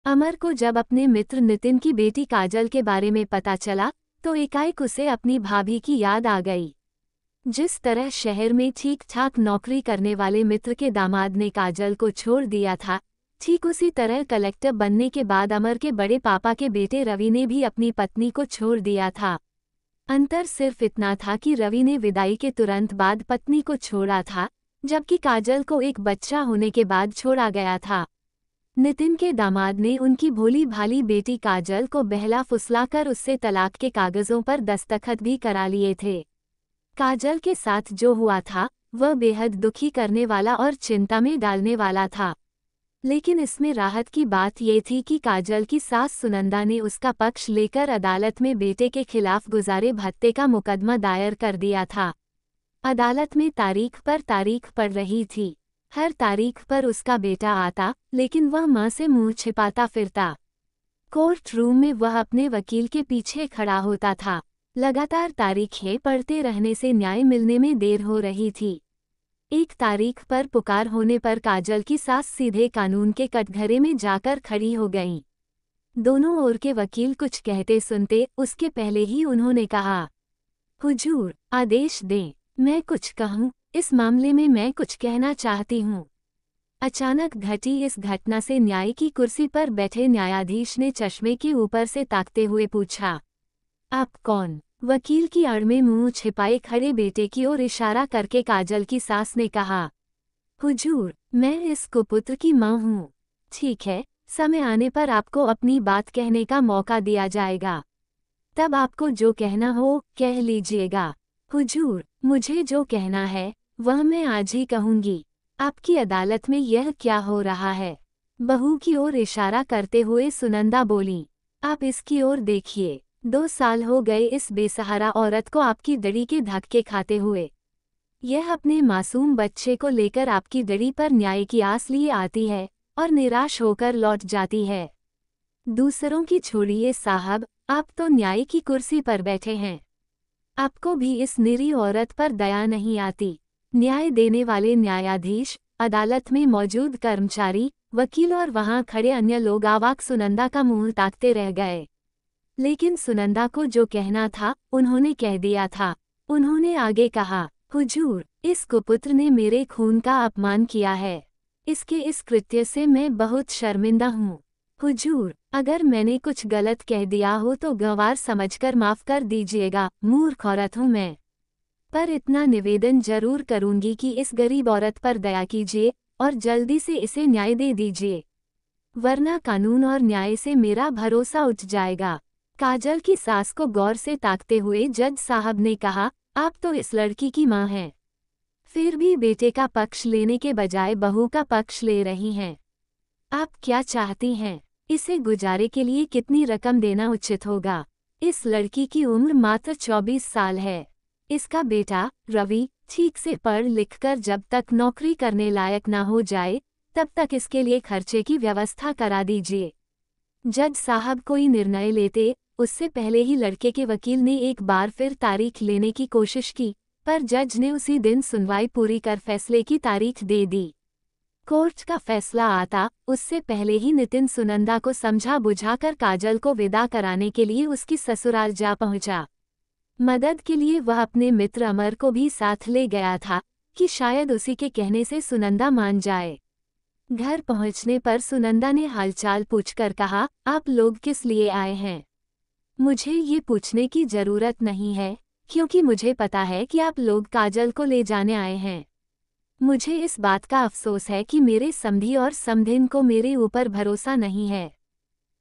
अमर को जब अपने मित्र नितिन की बेटी काजल के बारे में पता चला तो एकाएक उसे अपनी भाभी की याद आ गई। जिस तरह शहर में ठीक ठाक नौकरी करने वाले मित्र के दामाद ने काजल को छोड़ दिया था, ठीक उसी तरह कलेक्टर बनने के बाद अमर के बड़े पापा के बेटे रवि ने भी अपनी पत्नी को छोड़ दिया था। अंतर सिर्फ इतना था कि रवि ने विदाई के तुरंत बाद पत्नी को छोड़ा था, जबकि काजल को एक बच्चा होने के बाद छोड़ा गया था। नितिन के दामाद ने उनकी भोली भाली बेटी काजल को बहला फुसलाकर उससे तलाक के कागजों पर दस्तखत भी करा लिए थे। काजल के साथ जो हुआ था वह बेहद दुखी करने वाला और चिंता में डालने वाला था, लेकिन इसमें राहत की बात ये थी कि काजल की सास सुनंदा ने उसका पक्ष लेकर अदालत में बेटे के खिलाफ गुजारे भत्ते का मुकदमा दायर कर दिया था। अदालत में तारीख पर तारीख पड़ रही थी। हर तारीख पर उसका बेटा आता, लेकिन वह मां से मुंह छिपाता फिरता। कोर्ट रूम में वह अपने वकील के पीछे खड़ा होता था। लगातार तारीखें पढ़ते रहने से न्याय मिलने में देर हो रही थी। एक तारीख पर पुकार होने पर काजल की सास सीधे कानून के कटघरे में जाकर खड़ी हो गईं। दोनों ओर के वकील कुछ कहते सुनते उसके पहले ही उन्होंने कहा, हुजूर, आदेश दें, मैं कुछ कहूं, इस मामले में मैं कुछ कहना चाहती हूं। अचानक घटी इस घटना से न्याय की कुर्सी पर बैठे न्यायाधीश ने चश्मे के ऊपर से ताकते हुए पूछा, आप कौन? वकील की आड़ में मुंह छिपाए खड़े बेटे की ओर इशारा करके काजल की सास ने कहा, हुजूर, मैं इस कुपुत्र की मां हूं। ठीक है, समय आने पर आपको अपनी बात कहने का मौका दिया जाएगा। तब आपको जो कहना हो कह लीजिएगा। हुजूर, मुझे जो कहना है वह मैं आज ही कहूंगी। आपकी अदालत में यह क्या हो रहा है? बहू की ओर इशारा करते हुए सुनंदा बोली, आप इसकी ओर देखिए। 2 साल हो गए इस बेसहारा औरत को आपकी दड़ी के धक्के खाते हुए। यह अपने मासूम बच्चे को लेकर आपकी दड़ी पर न्याय की आस लिए आती है और निराश होकर लौट जाती है। दूसरों की छोड़िए साहब, आप तो न्याय की कुर्सी पर बैठे हैं। आपको भी इस निरी औरत पर दया नहीं आती। न्याय देने वाले न्यायाधीश, अदालत में मौजूद कर्मचारी, वकील और वहां खड़े अन्य लोग अवाक सुनंदा का मुंह ताकते रह गए। लेकिन सुनंदा को जो कहना था उन्होंने कह दिया था। उन्होंने आगे कहा, हुजूर, इस कुपुत्र ने मेरे खून का अपमान किया है। इसके इस कृत्य से मैं बहुत शर्मिंदा हूँ। हुजूर, अगर मैंने कुछ गलत कह दिया हो तो गंवार समझकर माफ कर दीजिएगा, मूर्ख औरत हूँ मैं। पर इतना निवेदन जरूर करूंगी कि इस गरीब औरत पर दया कीजिए और जल्दी से इसे न्याय दे दीजिए, वरना कानून और न्याय से मेरा भरोसा उठ जाएगा। काजल की सास को गौर से ताकते हुए जज साहब ने कहा, आप तो इस लड़की की मां हैं, फिर भी बेटे का पक्ष लेने के बजाय बहू का पक्ष ले रही हैं। आप क्या चाहती हैं? इसे गुजारे के लिए कितनी रकम देना उचित होगा? इस लड़की की उम्र मात्र 24 साल है। इसका बेटा रवि ठीक से पढ़ लिखकर जब तक नौकरी करने लायक ना हो जाए तब तक इसके लिए खर्चे की व्यवस्था करा दीजिए। जज साहब कोई निर्णय लेते उससे पहले ही लड़के के वकील ने एक बार फिर तारीख लेने की कोशिश की, पर जज ने उसी दिन सुनवाई पूरी कर फैसले की तारीख दे दी। कोर्ट का फैसला आता उससे पहले ही नितिन सुनंदा को समझा बुझाकर काजल को विदा कराने के लिए उसकी ससुराल जा पहुंचा। मदद के लिए वह अपने मित्र अमर को भी साथ ले गया था कि शायद उसी के कहने से सुनंदा मान जाए। घर पहुंचने पर सुनंदा ने हालचाल पूछकर कहा, आप लोग किस लिए आए हैं? मुझे ये पूछने की जरूरत नहीं है, क्योंकि मुझे पता है कि आप लोग काजल को ले जाने आए हैं। मुझे इस बात का अफसोस है कि मेरे समधी और समधिन को मेरे ऊपर भरोसा नहीं है।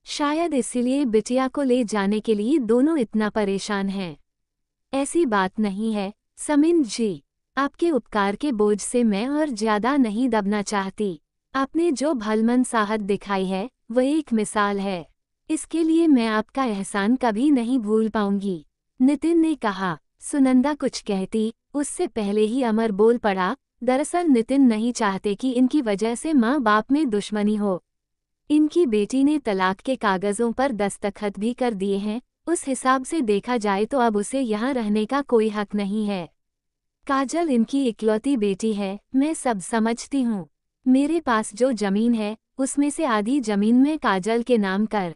शायद इसीलिए बिटिया को ले जाने के लिए दोनों इतना परेशान हैं। ऐसी बात नहीं है समिन जी, आपके उपकार के बोझ से मैं और ज्यादा नहीं दबना चाहती। आपने जो भलमन साहत दिखाई है वह एक मिसाल है। इसके लिए मैं आपका एहसान कभी नहीं भूल पाऊंगी। नितिन ने कहा। सुनंदा कुछ कहती उससे पहले ही अमर बोल पड़ा, दरअसल नितिन नहीं चाहते कि इनकी वजह से माँ बाप में दुश्मनी हो। इनकी बेटी ने तलाक के कागजों पर दस्तखत भी कर दिए हैं। उस हिसाब से देखा जाए तो अब उसे यहाँ रहने का कोई हक नहीं है। काजल इनकी इकलौती बेटी है, मैं सब समझती हूँ। मेरे पास जो जमीन है उसमें से आधी जमीन मैं काजल के नाम कर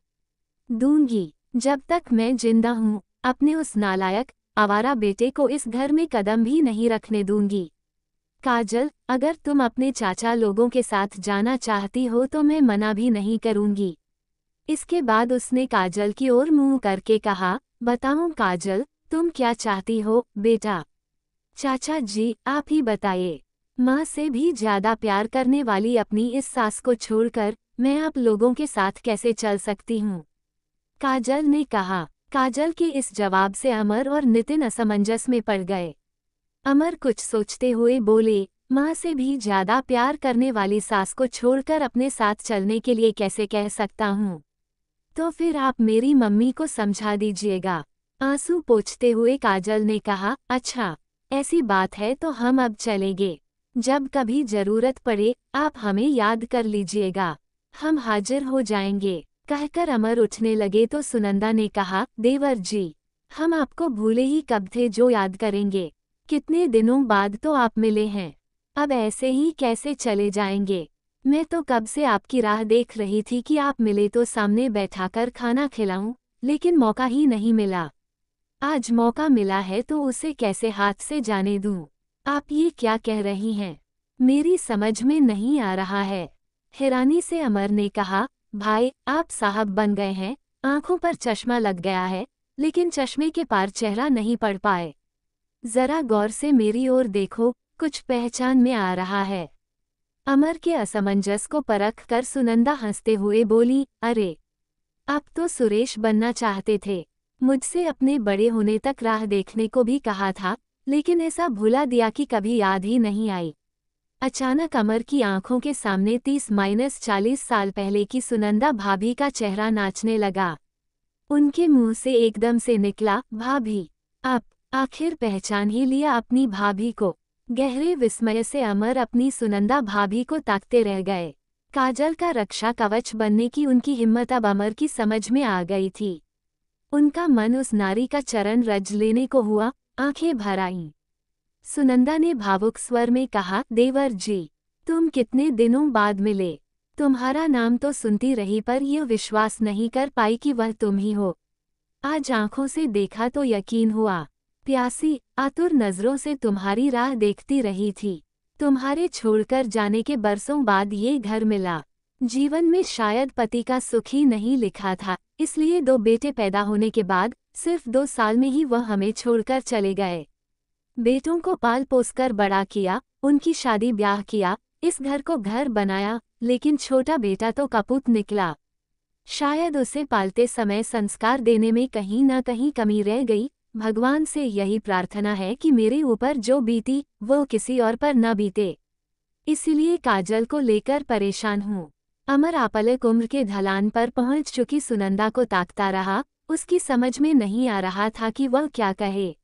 दूंगी। जब तक मैं जिंदा हूँ अपने उस नालायक आवारा बेटे को इस घर में कदम भी नहीं रखने दूंगी। काजल, अगर तुम अपने चाचा लोगों के साथ जाना चाहती हो तो मैं मना भी नहीं करूंगी। इसके बाद उसने काजल की ओर मुंह करके कहा, बताऊं काजल, तुम क्या चाहती हो बेटा? चाचा जी, आप ही बताइए। माँ से भी ज्यादा प्यार करने वाली अपनी इस सास को छोड़कर मैं आप लोगों के साथ कैसे चल सकती हूँ? काजल ने कहा। काजल के इस जवाब से अमर और नितिन असमंजस में पड़ गए। अमर कुछ सोचते हुए बोले, माँ से भी ज्यादा प्यार करने वाली सास को छोड़कर अपने साथ चलने के लिए कैसे कह सकता हूँ? तो फिर आप मेरी मम्मी को समझा दीजिएगा। आंसू पोंछते हुए काजल ने कहा, अच्छा ऐसी बात है तो हम अब चलेंगे। जब कभी जरूरत पड़े आप हमें याद कर लीजिएगा, हम हाजिर हो जाएंगे। कहकर अमर उठने लगे तो सुनंदा ने कहा, देवर जी, हम आपको भूले ही कब थे जो याद करेंगे। कितने दिनों बाद तो आप मिले हैं, अब ऐसे ही कैसे चले जाएंगे? मैं तो कब से आपकी राह देख रही थी कि आप मिले तो सामने बैठाकर खाना खिलाऊं, लेकिन मौका ही नहीं मिला। आज मौका मिला है तो उसे कैसे हाथ से जाने दूं? आप ये क्या कह रही हैं? मेरी समझ में नहीं आ रहा है। हैरानी से अमर ने कहा, भाई आप साहब बन गए हैं, आंखों पर चश्मा लग गया है, लेकिन चश्मे के पार चेहरा नहीं पढ़ पाए। जरा गौर से मेरी ओर देखो, कुछ पहचान में आ रहा है। अमर के असमंजस को परख कर सुनंदा हंसते हुए बोली, अरे आप तो सुरेश बनना चाहते थे। मुझसे अपने बड़े होने तक राह देखने को भी कहा था, लेकिन ऐसा भुला दिया कि कभी याद ही नहीं आई। अचानक अमर की आंखों के सामने 30-40 साल पहले की सुनंदा भाभी का चेहरा नाचने लगा। उनके मुंह से एकदम से निकला, भाभी, आप आखिर पहचान ही लिया अपनी भाभी को। गहरे विस्मय से अमर अपनी सुनंदा भाभी को ताकते रह गए। काजल का रक्षा कवच बनने की उनकी हिम्मत अब अमर की समझ में आ गई थी। उनका मन उस नारी का चरण रज लेने को हुआ, आंखें भर आईं। सुनंदा ने भावुक स्वर में कहा, देवर जी, तुम कितने दिनों बाद मिले। तुम्हारा नाम तो सुनती रही पर यह विश्वास नहीं कर पाई कि वह तुम ही हो। आज आंखों से देखा तो यकीन हुआ। प्यासी आतुर नजरों से तुम्हारी राह देखती रही थी। तुम्हारे छोड़कर जाने के बरसों बाद ये घर मिला। जीवन में शायद पति का सुख ही नहीं लिखा था, इसलिए 2 बेटे पैदा होने के बाद सिर्फ 2 साल में ही वह हमें छोड़कर चले गए। बेटों को पाल पोसकर बड़ा किया, उनकी शादी ब्याह किया, इस घर को घर बनाया, लेकिन छोटा बेटा तो कपूत निकला। शायद उसे पालते समय संस्कार देने में कहीं न कहीं कमी रह गई। भगवान से यही प्रार्थना है कि मेरे ऊपर जो बीती वो किसी और पर न बीते। इसीलिए काजल को लेकर परेशान हूँ। अमर आपलक उम्र के ढलान पर पहुंच चुकी सुनंदा को ताकता रहा। उसकी समझ में नहीं आ रहा था कि वह क्या कहे।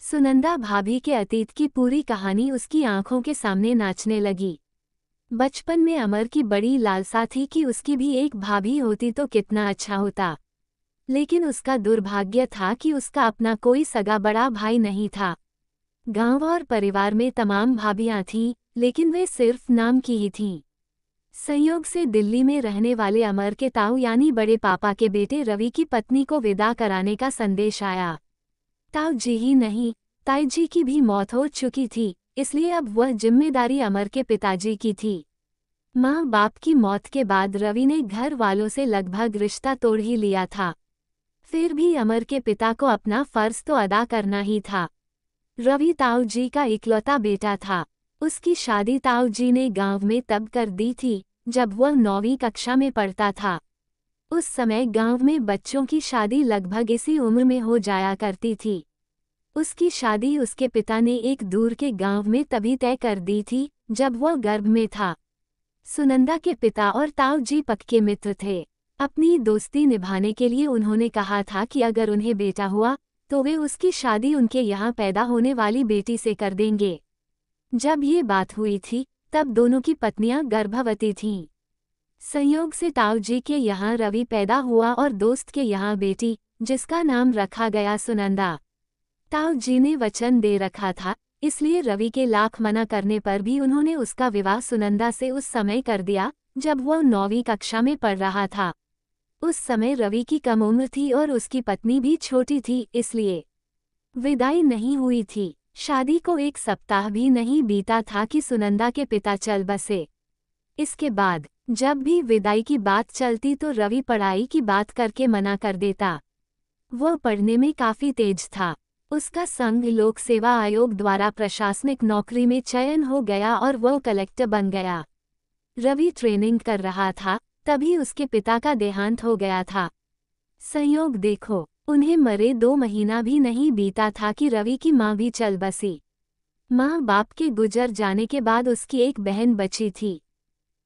सुनंदा भाभी के अतीत की पूरी कहानी उसकी आंखों के सामने नाचने लगी। बचपन में अमर की बड़ी लालसा थी कि उसकी भी एक भाभी होती तो कितना अच्छा होता, लेकिन उसका दुर्भाग्य था कि उसका अपना कोई सगा बड़ा भाई नहीं था। गांव और परिवार में तमाम भाभियां थीं, लेकिन वे सिर्फ नाम की ही थीं। संयोग से दिल्ली में रहने वाले अमर के ताऊ यानी बड़े पापा के बेटे रवि की पत्नी को विदा कराने का संदेश आया। ताऊ जी ही नहीं, ताई जी की भी मौत हो चुकी थी, इसलिए अब वह जिम्मेदारी अमर के पिताजी की थी। माँ बाप की मौत के बाद रवि ने घर वालों से लगभग रिश्ता तोड़ ही लिया था। फिर भी अमर के पिता को अपना फर्ज तो अदा करना ही था। रवि ताऊ जी का इकलौता बेटा था। उसकी शादी ताऊ जी ने गांव में तब कर दी थी जब वह 9वीं कक्षा में पढ़ता था। उस समय गांव में बच्चों की शादी लगभग इसी उम्र में हो जाया करती थी। उसकी शादी उसके पिता ने एक दूर के गांव में तभी तय कर दी थी जब वह गर्भ में था। सुनंदा के पिता और ताऊ जी पक्के मित्र थे। अपनी दोस्ती निभाने के लिए उन्होंने कहा था कि अगर उन्हें बेटा हुआ तो वे उसकी शादी उनके यहाँ पैदा होने वाली बेटी से कर देंगे। जब ये बात हुई थी तब दोनों की पत्नियां गर्भवती थीं। संयोग से ताऊ जी के यहाँ रवि पैदा हुआ और दोस्त के यहाँ बेटी, जिसका नाम रखा गया सुनंदा। ताऊ जी ने वचन दे रखा था, इसलिए रवि के लाख मना करने पर भी उन्होंने उसका विवाह सुनंदा से उस समय कर दिया जब वह 9वीं कक्षा में पढ़ रहा था। उस समय रवि की कम उम्र थी और उसकी पत्नी भी छोटी थी, इसलिए विदाई नहीं हुई थी। शादी को 1 सप्ताह भी नहीं बीता था कि सुनंदा के पिता चल बसे। इसके बाद जब भी विदाई की बात चलती तो रवि पढ़ाई की बात करके मना कर देता। वह पढ़ने में काफी तेज था। उसका संघ लोक सेवा आयोग द्वारा प्रशासनिक नौकरी में चयन हो गया और वह कलेक्टर बन गया। रवि ट्रेनिंग कर रहा था, तभी उसके पिता का देहांत हो गया था। संयोग देखो, उन्हें मरे 2 महीना भी नहीं बीता था कि रवि की माँ भी चल बसी। माँ बाप के गुजर जाने के बाद उसकी एक बहन बची थी।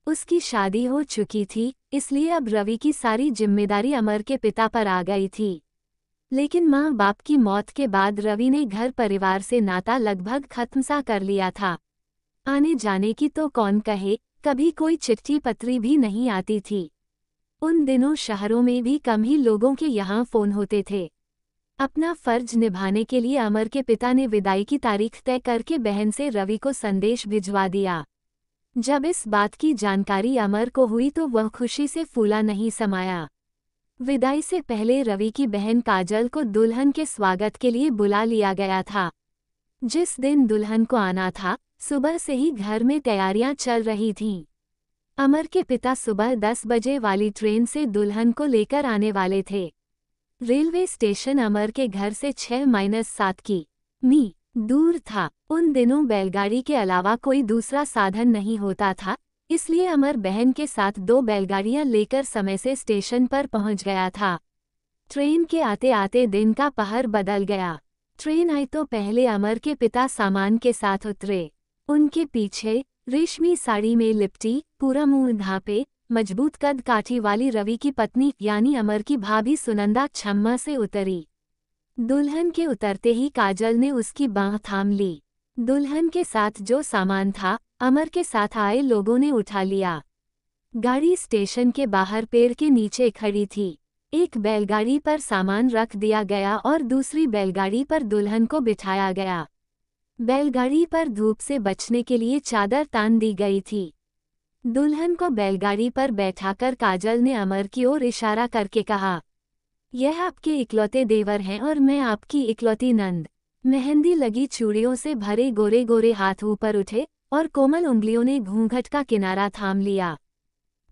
उसकी शादी हो चुकी थी, इसलिए अब रवि की सारी जिम्मेदारी अमर के पिता पर आ गई थी। लेकिन माँ बाप की मौत के बाद रवि ने घर परिवार से नाता लगभग खत्म सा कर लिया था। आने जाने की तो कौन कहे, कभी कोई चिट्ठी पत्री भी नहीं आती थी। उन दिनों शहरों में भी कम ही लोगों के यहाँ फोन होते थे। अपना फर्ज निभाने के लिए अमर के पिता ने विदाई की तारीख तय करके बहन से रवि को संदेश भिजवा दिया। जब इस बात की जानकारी अमर को हुई तो वह खुशी से फूला नहीं समाया। विदाई से पहले रवि की बहन काजल को दुल्हन के स्वागत के लिए बुला लिया गया था। जिस दिन दुल्हन को आना था, सुबह से ही घर में तैयारियां चल रही थीं। अमर के पिता सुबह 10 बजे वाली ट्रेन से दुल्हन को लेकर आने वाले थे। रेलवे स्टेशन अमर के घर से 6-7 की.मी. दूर था। उन दिनों बैलगाड़ी के अलावा कोई दूसरा साधन नहीं होता था, इसलिए अमर बहन के साथ 2 बैलगाड़ियां लेकर समय से स्टेशन पर पहुंच गया था। ट्रेन के आते आते दिन का पहर बदल गया। ट्रेन आई तो पहले अमर के पिता सामान के साथ उतरे। उनके पीछे रेशमी साड़ी में लिपटी, पूरा मुंह ढांपे, मजबूत कद काठी वाली रवि की पत्नी यानी अमर की भाभी सुनंदा छम्मा से उतरी। दुल्हन के उतरते ही काजल ने उसकी बांह थाम ली। दुल्हन के साथ जो सामान था, अमर के साथ आए लोगों ने उठा लिया। गाड़ी स्टेशन के बाहर पेड़ के नीचे खड़ी थी। एक बैलगाड़ी पर सामान रख दिया गया और दूसरी बैलगाड़ी पर दुल्हन को बिठाया गया। बैलगाड़ी पर धूप से बचने के लिए चादर तान दी गई थी। दुल्हन को बैलगाड़ी पर बैठाकर काजल ने अमर की ओर इशारा करके कहा, यह आपके इकलौते देवर हैं और मैं आपकी इकलौती नंद। मेहंदी लगी चूड़ियों से भरे गोरे गोरे हाथ ऊपर उठे और कोमल उंगलियों ने घूंघट का किनारा थाम लिया।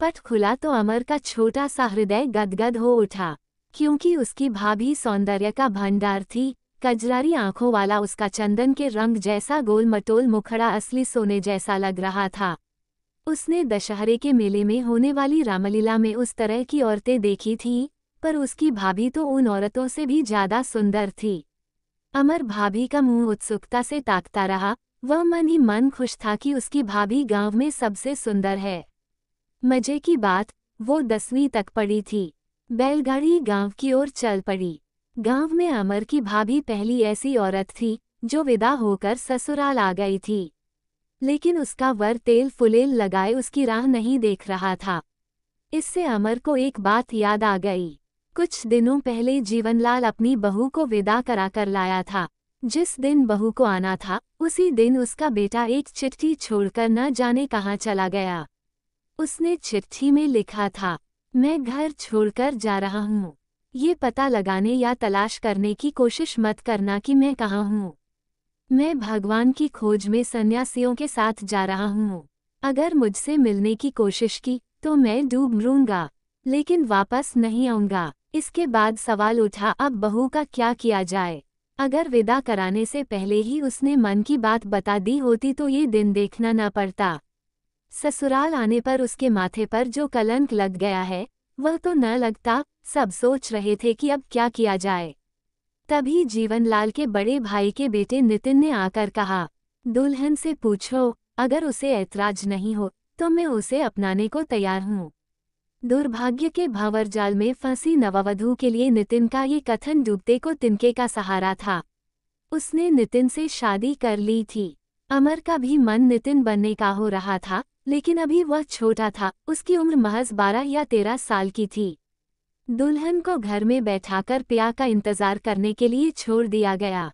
पट खुला तो अमर का छोटा सा हृदय गदगद हो उठा, क्योंकि उसकी भाभी सौंदर्य का भंडार थी। कजरारी आंखों वाला उसका चंदन के रंग जैसा गोल मटोल मुखड़ा असली सोने जैसा लग रहा था। उसने दशहरे के मेले में होने वाली रामलीला में उस तरह की औरतें देखी थीं, पर उसकी भाभी तो उन औरतों से भी ज्यादा सुंदर थी। अमर भाभी का मुंह उत्सुकता से ताकता रहा। वह मन ही मन खुश था कि उसकी भाभी गांव में सबसे सुंदर है। मजे की बात, वो 10वीं तक पढ़ी थी। बैलगाड़ी गांव की ओर चल पड़ी। गांव में अमर की भाभी पहली ऐसी औरत थी जो विदा होकर ससुराल आ गई थी। लेकिन उसका वर तेल फुलेल लगाए उसकी राह नहीं देख रहा था। इससे अमर को एक बात याद आ गई। कुछ दिनों पहले जीवनलाल अपनी बहू को विदा कराकर लाया था। जिस दिन बहू को आना था, उसी दिन उसका बेटा एक चिट्ठी छोड़कर न जाने कहाँ चला गया। उसने चिट्ठी में लिखा था, मैं घर छोड़कर जा रहा हूँ। ये पता लगाने या तलाश करने की कोशिश मत करना कि मैं कहाँ हूँ। मैं भगवान की खोज में सन्यासियों के साथ जा रहा हूँ। अगर मुझसे मिलने की कोशिश की तो मैं डूब मरूंगा, लेकिन वापस नहीं आऊंगा। इसके बाद सवाल उठा, अब बहू का क्या किया जाए। अगर विदा कराने से पहले ही उसने मन की बात बता दी होती तो ये दिन देखना न पड़ता। ससुराल आने पर उसके माथे पर जो कलंक लग गया है, वह तो न लगता। सब सोच रहे थे कि अब क्या किया जाए। तभी जीवनलाल के बड़े भाई के बेटे नितिन ने आकर कहा, दुल्हन से पूछो, अगर उसे ऐतराज नहीं हो तो मैं उसे अपनाने को तैयार हूँ। दुर्भाग्य के भंवरजाल में फंसी नववधू के लिए नितिन का ये कथन डूबते को तिनके का सहारा था। उसने नितिन से शादी कर ली थी। अमर का भी मन नितिन बनने का हो रहा था, लेकिन अभी वह छोटा था। उसकी उम्र महज 12 या 13 साल की थी। दुल्हन को घर में बैठाकर प्याह का इंतजार करने के लिए छोड़ दिया गया।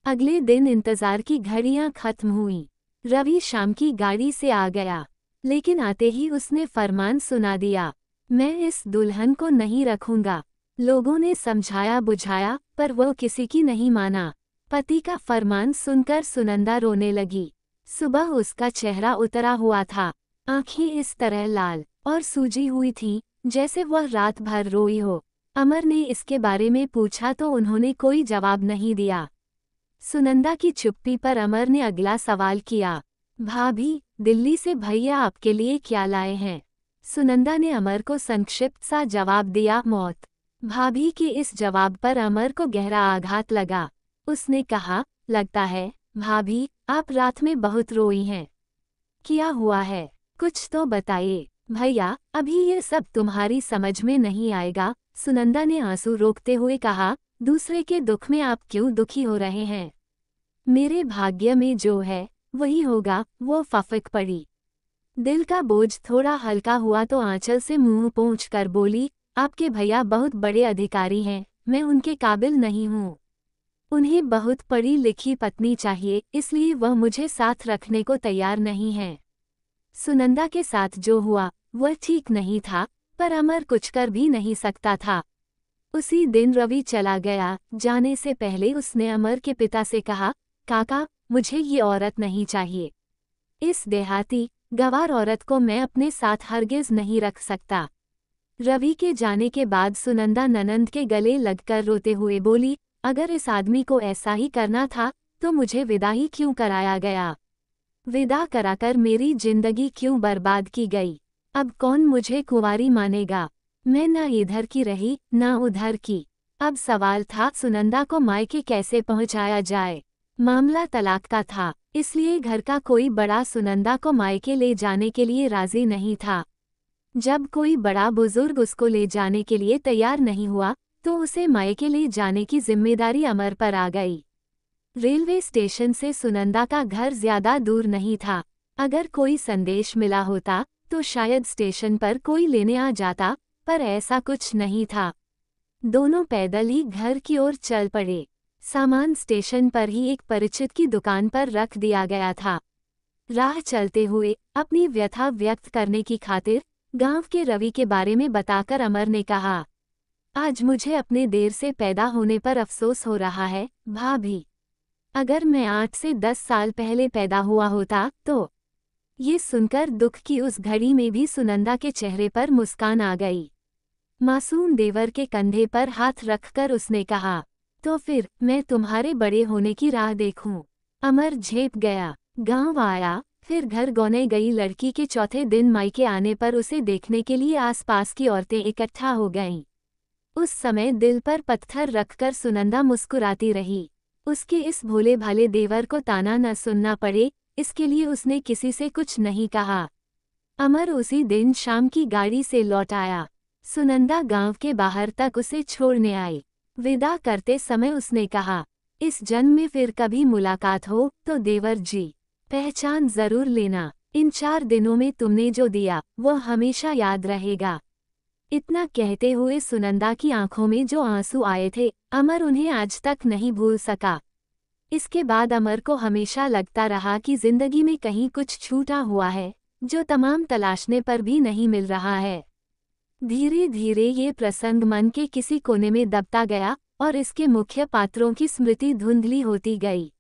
अगले दिन इंतजार की घड़ियां खत्म हुईं। रवि शाम की गाड़ी से आ गया। लेकिन आते ही उसने फरमान सुना दिया, मैं इस दुल्हन को नहीं रखूंगा। लोगों ने समझाया बुझाया पर वह किसी की नहीं माना। पति का फरमान सुनकर सुनंदा रोने लगी। सुबह उसका चेहरा उतरा हुआ था, आंखें इस तरह लाल और सूजी हुई थीं जैसे वह रात भर रोई हो। अमर ने इसके बारे में पूछा तो उन्होंने कोई जवाब नहीं दिया। सुनंदा की चुप्पी पर अमर ने अगला सवाल किया, भाभी, दिल्ली से भैया आपके लिए क्या लाए हैं? सुनंदा ने अमर को संक्षिप्त सा जवाब दिया, मौत। भाभी के इस जवाब पर अमर को गहरा आघात लगा। उसने कहा, लगता है भाभी आप रात में बहुत रोई हैं। क्या हुआ है? कुछ तो बताइए। भैया, अभी ये सब तुम्हारी समझ में नहीं आएगा। सुनंदा ने आंसू रोकते हुए कहा, दूसरे के दुख में आप क्यों दुखी हो रहे हैं? मेरे भाग्य में जो है वही होगा, वो फफक पड़ी। दिल का बोझ थोड़ा हल्का हुआ तो आंचल से मुंह पोंछ कर बोली, आपके भैया बहुत बड़े अधिकारी हैं, मैं उनके काबिल नहीं हूँ। उन्हें बहुत पढ़ी लिखी पत्नी चाहिए, इसलिए वह मुझे साथ रखने को तैयार नहीं है। सुनंदा के साथ जो हुआ वह ठीक नहीं था, पर अमर कुछ कर भी नहीं सकता था। उसी दिन रवि चला गया। जाने से पहले उसने अमर के पिता से कहा, काका, मुझे ये औरत नहीं चाहिए। इस देहाती गंवार औरत को मैं अपने साथ हरगिज नहीं रख सकता। रवि के जाने के बाद सुनंदा ननंद के गले लगकर रोते हुए बोली, अगर इस आदमी को ऐसा ही करना था तो मुझे विदा ही क्यों कराया गया? विदा कराकर मेरी जिंदगी क्यों बर्बाद की गई? अब कौन मुझे कुंवारी मानेगा? मैं न इधर की रही न उधर की। अब सवाल था सुनंदा को मायके कैसे पहुंचाया जाए। मामला तलाक का था, इसलिए घर का कोई बड़ा सुनंदा को मायके ले जाने के लिए राजी नहीं था। जब कोई बड़ा बुजुर्ग उसको ले जाने के लिए तैयार नहीं हुआ तो उसे मायके ले जाने की जिम्मेदारी अमर पर आ गई। रेलवे स्टेशन से सुनंदा का घर ज्यादा दूर नहीं था। अगर कोई संदेश मिला होता तो शायद स्टेशन पर कोई लेने आ जाता, पर ऐसा कुछ नहीं था। दोनों पैदल ही घर की ओर चल पड़े। सामान स्टेशन पर ही एक परिचित की दुकान पर रख दिया गया था। राह चलते हुए अपनी व्यथा व्यक्त करने की खातिर गांव के रवि के बारे में बताकर अमर ने कहा, आज मुझे अपने देर से पैदा होने पर अफसोस हो रहा है भाभी। अगर मैं 8 से 10 साल पहले पैदा हुआ होता तो। ये सुनकर दुख की उस घड़ी में भी सुनंदा के चेहरे पर मुस्कान आ गई। मासूम देवर के कंधे पर हाथ रखकर उसने कहा, तो फिर मैं तुम्हारे बड़े होने की राह देखूं। अमर झेप गया। गांव आया, फिर घर गौने गई लड़की के चौथे दिन मायके आने पर उसे देखने के लिए आसपास की औरतें इकट्ठा हो गईं। उस समय दिल पर पत्थर रखकर सुनंदा मुस्कुराती रही। उसके इस भोले भाले देवर को ताना न सुनना पड़े, इसके लिए उसने किसी से कुछ नहीं कहा। अमर उसी दिन शाम की गाड़ी से लौट आया। सुनंदा गांव के बाहर तक उसे छोड़ने आई। विदा करते समय उसने कहा, इस जन्म में फिर कभी मुलाकात हो तो देवर जी पहचान जरूर लेना। इन 4 दिनों में तुमने जो दिया वो हमेशा याद रहेगा। इतना कहते हुए सुनंदा की आंखों में जो आंसू आए थे, अमर उन्हें आज तक नहीं भूल सका। इसके बाद अमर को हमेशा लगता रहा कि जिंदगी में कहीं कुछ छूटा हुआ है, जो तमाम तलाशने पर भी नहीं मिल रहा है। धीरे धीरे ये प्रसंग मन के किसी कोने में दबता गया और इसके मुख्य पात्रों की स्मृति धुंधली होती गई।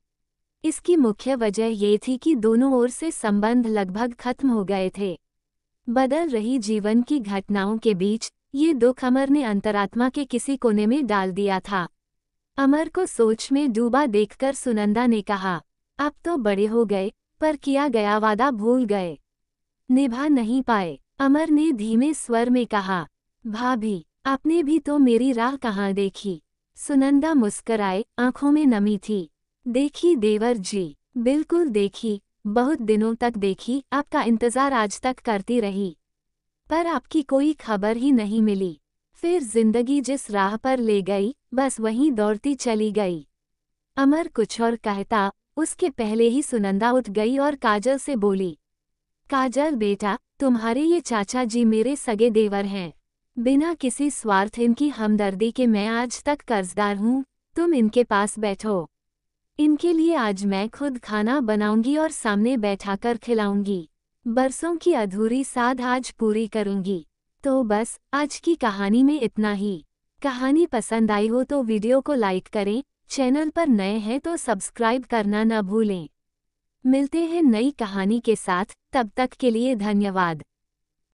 इसकी मुख्य वजह ये थी कि दोनों ओर से संबंध लगभग खत्म हो गए थे। बदल रही जीवन की घटनाओं के बीच ये दुख अमर ने अंतरात्मा के किसी कोने में डाल दिया था। अमर को सोच में डूबा देखकर सुनंदा ने कहा, अब तो बड़े हो गए, पर किया गया वादा भूल गए, निभा नहीं पाए। अमर ने धीमे स्वर में कहा, भाभी, आपने भी तो मेरी राह कहाँ देखी? सुनंदा मुस्कराए, आंखों में नमी थी। देखी देवर जी, बिल्कुल देखी, बहुत दिनों तक देखी, आपका इंतजार आज तक करती रही, पर आपकी कोई खबर ही नहीं मिली। फिर जिंदगी जिस राह पर ले गई, बस वहीं दौड़ती चली गई। अमर कुछ और कहता, उसके पहले ही सुनंदा उठ गई और काजल से बोली, काजल बेटा, तुम्हारे ये चाचा जी मेरे सगे देवर हैं। बिना किसी स्वार्थ इनकी हमदर्दी के मैं आज तक कर्जदार हूँ, तुम इनके पास बैठो। इनके लिए आज मैं खुद खाना बनाऊंगी और सामने बैठाकर खिलाऊंगी। बरसों की अधूरी साध आज पूरी करूंगी। तो बस आज की कहानी में इतना ही। कहानी पसंद आई हो तो वीडियो को लाइक करें, चैनल पर नए हैं तो सब्सक्राइब करना न भूलें। मिलते हैं नई कहानी के साथ, तब तक के लिए धन्यवाद।